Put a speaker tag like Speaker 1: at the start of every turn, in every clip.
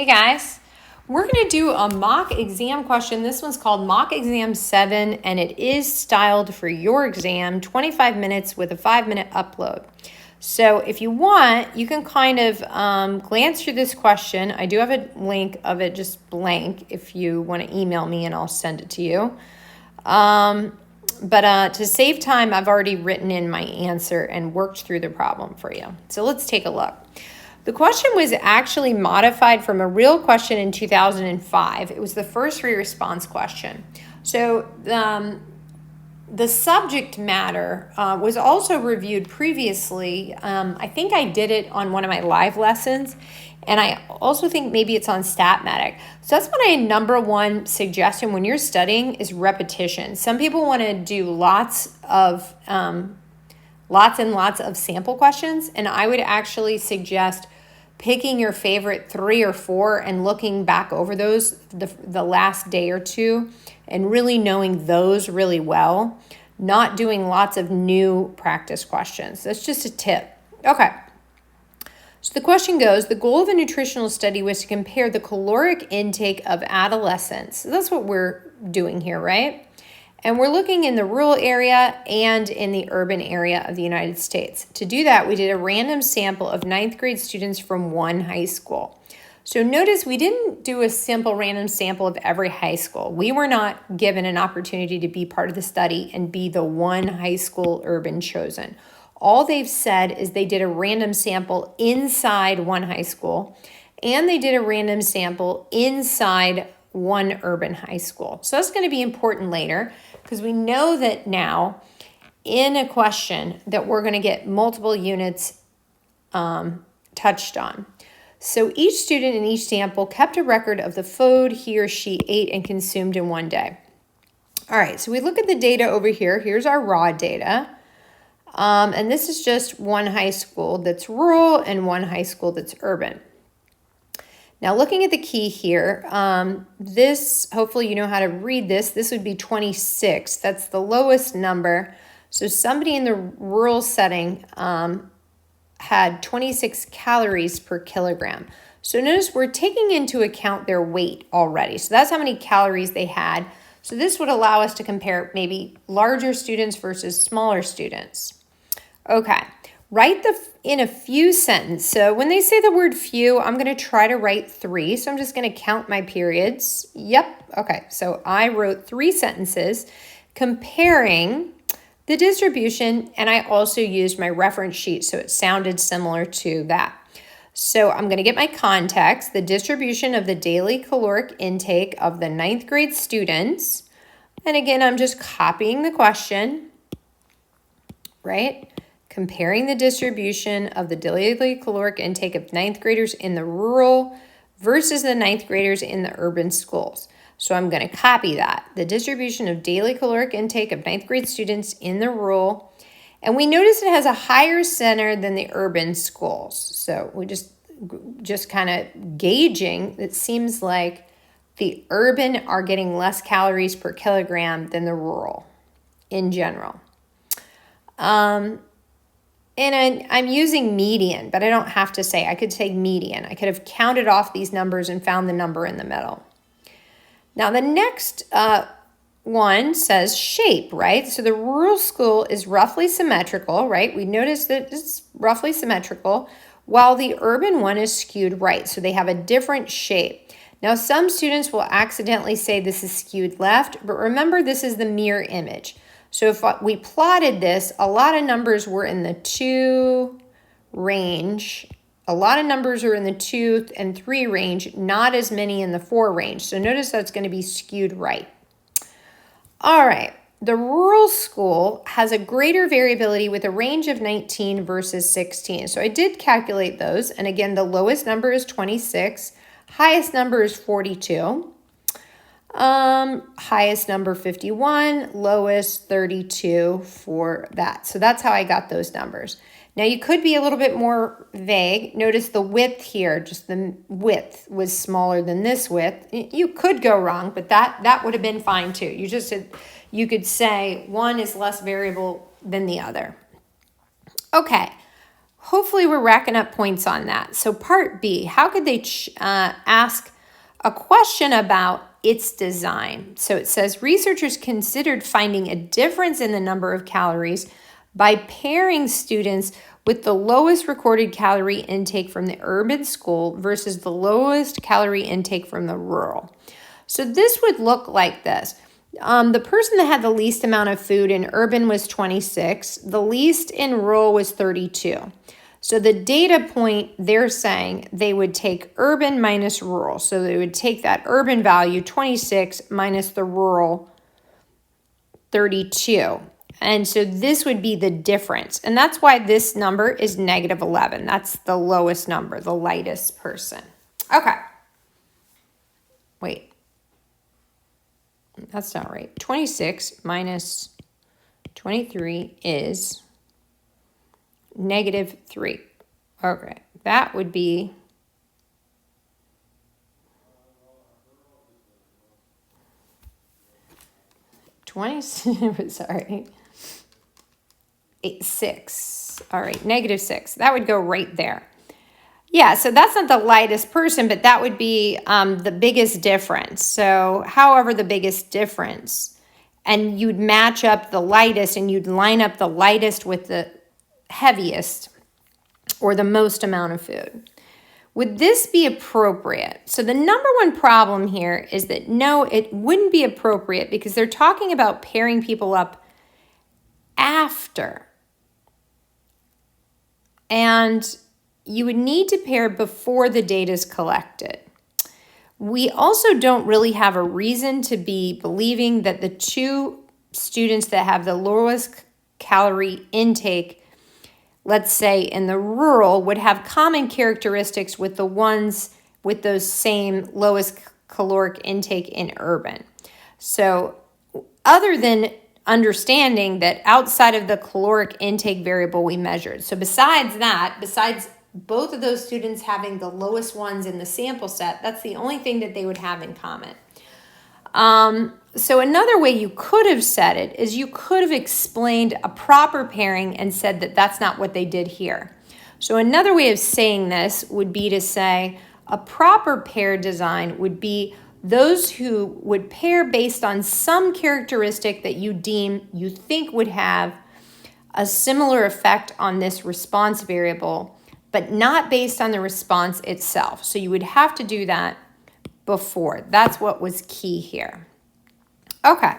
Speaker 1: Hey guys, we're going to do a mock exam question. This one's called Mock Exam 7 and it is styled for your exam, 25 minutes with a 5-minute upload. So if you want, you can kind of glance through this question. I do have a link of it just blank if you want to email me and I'll send it to you. But to save time, I've already written in my answer and worked through the problem for you. So let's take a look. The question was actually modified from a real question in 2005. It was the first response question. So the subject matter was also reviewed previously. I think I did it on one of my live lessons, and I also think maybe it's on StatMatic. So that's my number one suggestion when you're studying is repetition. Some people want to do lots and lots of sample questions, and I would actually suggest picking your favorite 3 or 4 and looking back over those the last day or two and really knowing those really well, not doing lots of new practice questions. That's just a tip. Okay. So the question goes, the goal of a nutritional study was to compare the caloric intake of adolescents. So that's what we're doing here, right? And we're looking in the rural area and in the urban area of the United States. To do that, we did a random sample of 9th grade students from one high school. So notice we didn't do a simple random sample of every high school. We were not given an opportunity to be part of the study and be the one high school urban chosen. All they've said is they did a random sample inside one high school, and they did a random sample inside one urban high school. So that's going to be important later because we know that now in a question that we're going to get multiple units touched on. So each student in each sample kept a record of the food he or she ate and consumed in one day. All right, so we look at the data over here. Here's our raw data. And this is just one high school that's rural and one high school that's urban. Now, looking at the key here, this, hopefully you know how to read this. This would be 26. That's the lowest number. So somebody in the rural setting had 26 calories per kilogram. So notice we're taking into account their weight already. So that's how many calories they had. So this would allow us to compare maybe larger students versus smaller students. Okay. Write in a few sentences. So when they say the word few, I'm going to try to write 3. So I'm just going to count my periods. Yep. Okay. So I wrote 3 sentences comparing the distribution, and I also used my reference sheet so it sounded similar to that. So I'm going to get my context, the distribution of the daily caloric intake of the 9th grade students. And again, I'm just copying the question, right? Comparing the distribution of the daily caloric intake of 9th graders in the rural versus the 9th graders in the urban schools. So I'm going to copy that. The distribution of daily caloric intake of 9th grade students in the rural. And we notice it has a higher center than the urban schools. So we just kind of gauging, it seems like the urban are getting less calories per kilogram than the rural in general. And I'm using median, but I don't have to say. I could say median. I could have counted off these numbers and found the number in the middle. Now, the next one says shape, right? So the rural school is roughly symmetrical, right? We notice that it's roughly symmetrical, while the urban one is skewed right. So they have a different shape. Now, some students will accidentally say this is skewed left, but remember this is the mirror image. So if we plotted this, a lot of numbers were in the 2 range. A lot of numbers are in the 2 and 3 range, not as many in the 4 range. So notice that's going to be skewed right. All right. The rural school has a greater variability with a range of 19 versus 16. So I did calculate those. And again, the lowest number is 26. Highest number is 42. Highest number 51, lowest 32 for that. So that's how I got those numbers. Now you could be a little bit more vague. Notice the width here, just the width was smaller than this width. You could go wrong, but that would have been fine too. You could say one is less variable than the other. Okay. hopefully we're racking up points on that. So part B, how could they ask a question about its design? So it says researchers considered finding a difference in the number of calories by pairing students with the lowest recorded calorie intake from the urban school versus the lowest calorie intake from the rural. So this would look like this. The person that had the least amount of food in urban was 26. The least in rural was 32. So the data point, they're saying they would take urban minus rural. So they would take that urban value, 26, minus the rural, 32. And so this would be the difference. And that's why this number is negative 11. That's the lowest number, the lightest person. Okay. Wait. That's not right. 26 minus 23 is negative 3. Okay. That would be 6. All right, negative 6. That would go right there. Yeah, so that's not the lightest person, but that would be the biggest difference. So however the biggest difference, and you'd match up the lightest and you'd line up the lightest with the heaviest or the most amount of food. Would this be appropriate? So the number one problem here is that no, it wouldn't be appropriate because they're talking about pairing people up after. And you would need to pair before the data is collected. We also don't really have a reason to be believing that the two students that have the lowest calorie intake, let's say in the rural, would have common characteristics with the ones with those same lowest caloric intake in urban. So other than understanding that outside of the caloric intake variable we measured. So besides both of those students having the lowest ones in the sample set, that's the only thing that they would have in common. So another way you could have said it is you could have explained a proper pairing and said that that's not what they did here. So another way of saying this would be to say a proper pair design would be those who would pair based on some characteristic that you think would have a similar effect on this response variable, but not based on the response itself. So you would have to do that before. That's what was key here. Okay,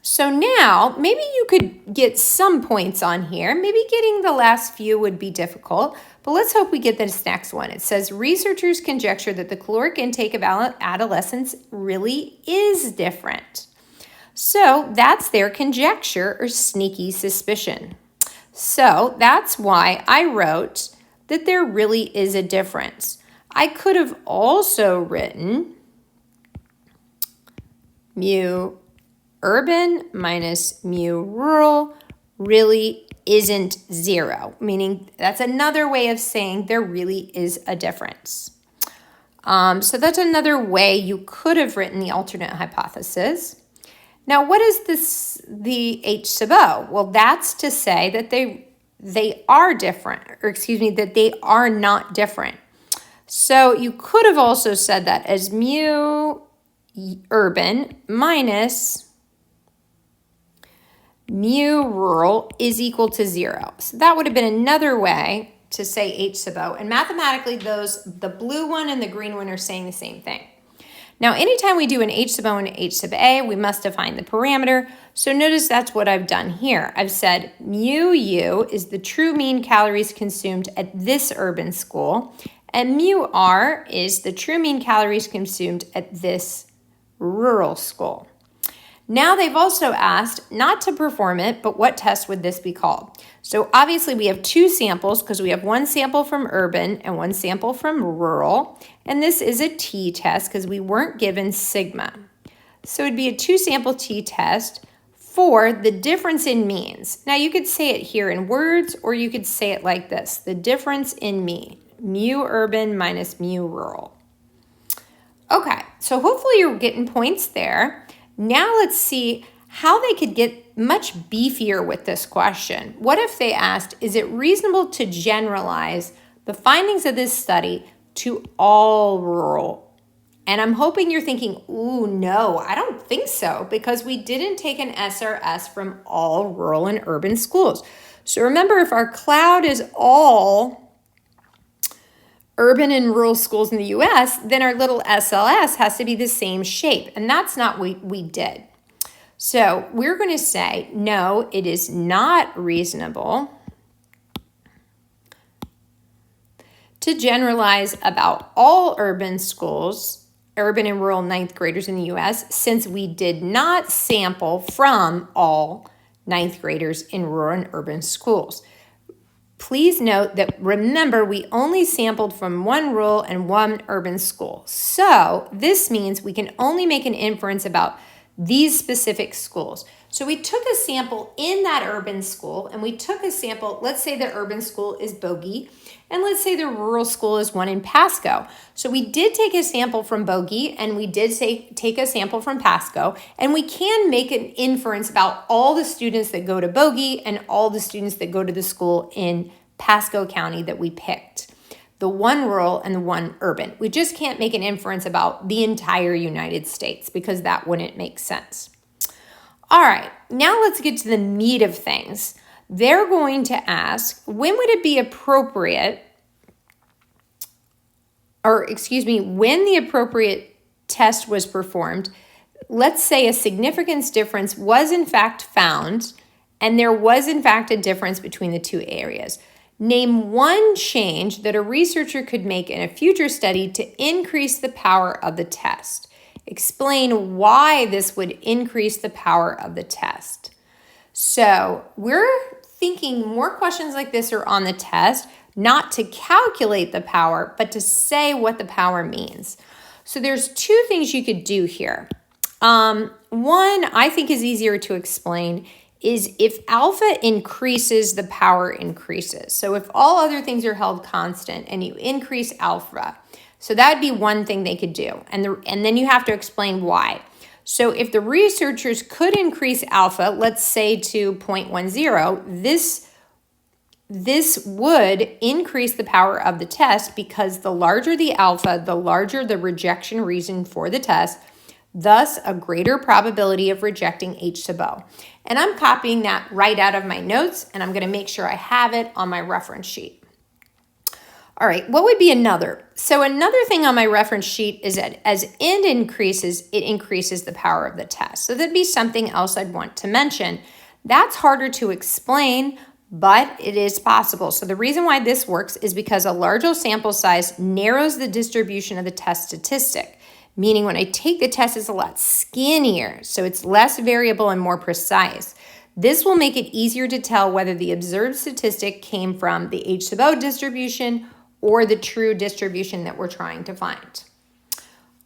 Speaker 1: so now maybe you could get some points on here. Maybe getting the last few would be difficult, but let's hope we get this next one. It says, researchers conjecture that the caloric intake of adolescents really is different. So that's their conjecture or sneaky suspicion. So that's why I wrote that there really is a difference. I could have also written mu urban minus mu rural really isn't 0, meaning that's another way of saying there really is a difference. So that's another way you could have written the alternate hypothesis. Now, what is the H sub O? Well, that's to say that they are different, that they are not different. So you could have also said that as mu urban minus mu rural is equal to 0. So that would have been another way to say H sub O. And mathematically, the blue one and the green one are saying the same thing. Now, anytime we do an H sub O and an H sub A, we must define the parameter. So notice that's what I've done here. I've said mu U is the true mean calories consumed at this urban school, and mu R is the true mean calories consumed at this rural school. Now they've also asked not to perform it, but what test would this be called? So obviously we have two samples because we have one sample from urban and one sample from rural. And this is a t-test because we weren't given sigma. So it'd be a 2-sample t-test for the difference in means. Now you could say it here in words or you could say it like this. The difference in mean, mu urban minus mu rural. Okay, so hopefully you're getting points there. Now let's see how they could get much beefier with this question. What if they asked, is it reasonable to generalize the findings of this study to all rural? And I'm hoping you're thinking, ooh, no, I don't think so, because we didn't take an SRS from all rural and urban schools. So remember, if our cloud is all urban and rural schools in the US, then our little SLS has to be the same shape. And that's not what we did. So we're going to say, no, it is not reasonable to generalize about all urban schools, urban and rural ninth graders in the US, since we did not sample from all ninth graders in rural and urban schools. Please note that, remember, we only sampled from one rural and one urban school. So this means we can only make an inference about these specific schools. So we took a sample in that urban school, and we took a sample, let's say the urban school is Bogey, and let's say the rural school is one in Pasco. So we did take a sample from Bogey, and we did take a sample from Pasco, and we can make an inference about all the students that go to Bogey and all the students that go to the school in Pasco County that we picked. The one rural and the one urban. We just can't make an inference about the entire United States because that wouldn't make sense. All right, now let's get to the meat of things. They're going to ask, when would it be appropriate, when the appropriate test was performed, let's say a significance difference was in fact found, and there was in fact a difference between the two areas. Name one change that a researcher could make in a future study to increase the power of the test. Explain why this would increase the power of the test. So we're thinking more questions like this are on the test, not to calculate the power, but to say what the power means. So there's two things you could do here. One I think is easier to explain is if alpha increases, the power increases. So if all other things are held constant and you increase alpha, so that'd be one thing they could do. And then you have to explain why. So if the researchers could increase alpha, let's say to 0.10, this would increase the power of the test because the larger the alpha, the larger the rejection reason for the test, thus a greater probability of rejecting H sub O. And I'm copying that right out of my notes, and I'm going to make sure I have it on my reference sheet. All right, what would be another? So another thing on my reference sheet is that as N increases, it increases the power of the test. So that'd be something else I'd want to mention. That's harder to explain, but it is possible. So the reason why this works is because a larger sample size narrows the distribution of the test statistic. Meaning when I take the test, it's a lot skinnier, so it's less variable and more precise. This will make it easier to tell whether the observed statistic came from the H sub O distribution or the true distribution that we're trying to find.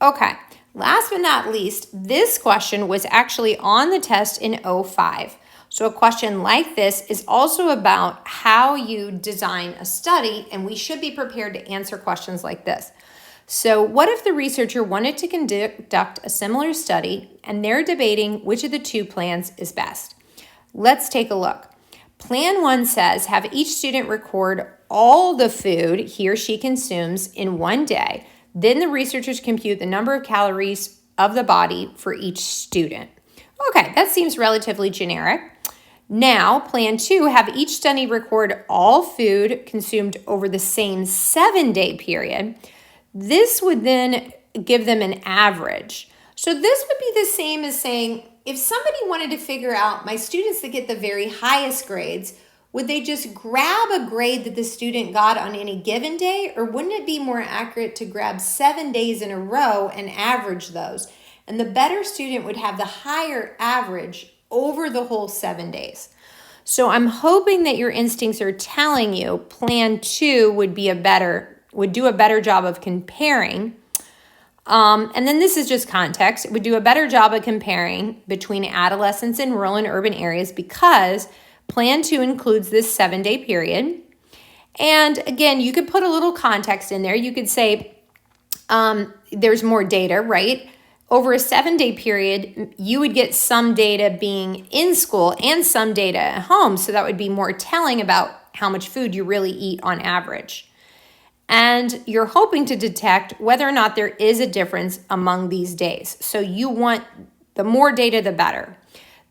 Speaker 1: Okay, last but not least, this question was actually on the test in 05. So a question like this is also about how you design a study, and we should be prepared to answer questions like this. So what if the researcher wanted to conduct a similar study and they're debating which of the two plans is best? Let's take a look. Plan 1 says have each student record all the food he or she consumes in one day. Then the researchers compute the number of calories of the body for each student. Okay, that seems relatively generic. Now, Plan 2, have each study record all food consumed over the same 7-day period. This would then give them an average. So this would be the same as saying, if somebody wanted to figure out my students that get the very highest grades, would they just grab a grade that the student got on any given day? Or wouldn't it be more accurate to grab 7 days in a row and average those? And the better student would have the higher average over the whole 7 days. So I'm hoping that your instincts are telling you Plan 2 would do a better job of comparing. And then this is just context. It would do a better job of comparing between adolescents in rural and urban areas because Plan 2 includes this 7-day period. And again, you could put a little context in there. You could say there's more data, right? over a 7-day period, you would get some data being in school and some data at home. So that would be more telling about how much food you really eat on average. And you're hoping to detect whether or not there is a difference among these days. So you want the more data, the better.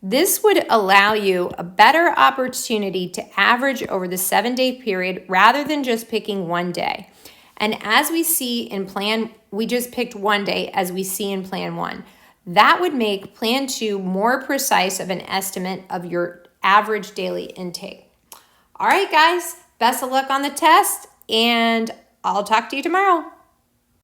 Speaker 1: This would allow you a better opportunity to average over the 7-day period rather than just picking one day. And as we see in plan, we just picked one day as we see in plan 1. That would make plan 2 more precise of an estimate of your average daily intake. All right, guys, best of luck on the test, and I'll talk to you tomorrow.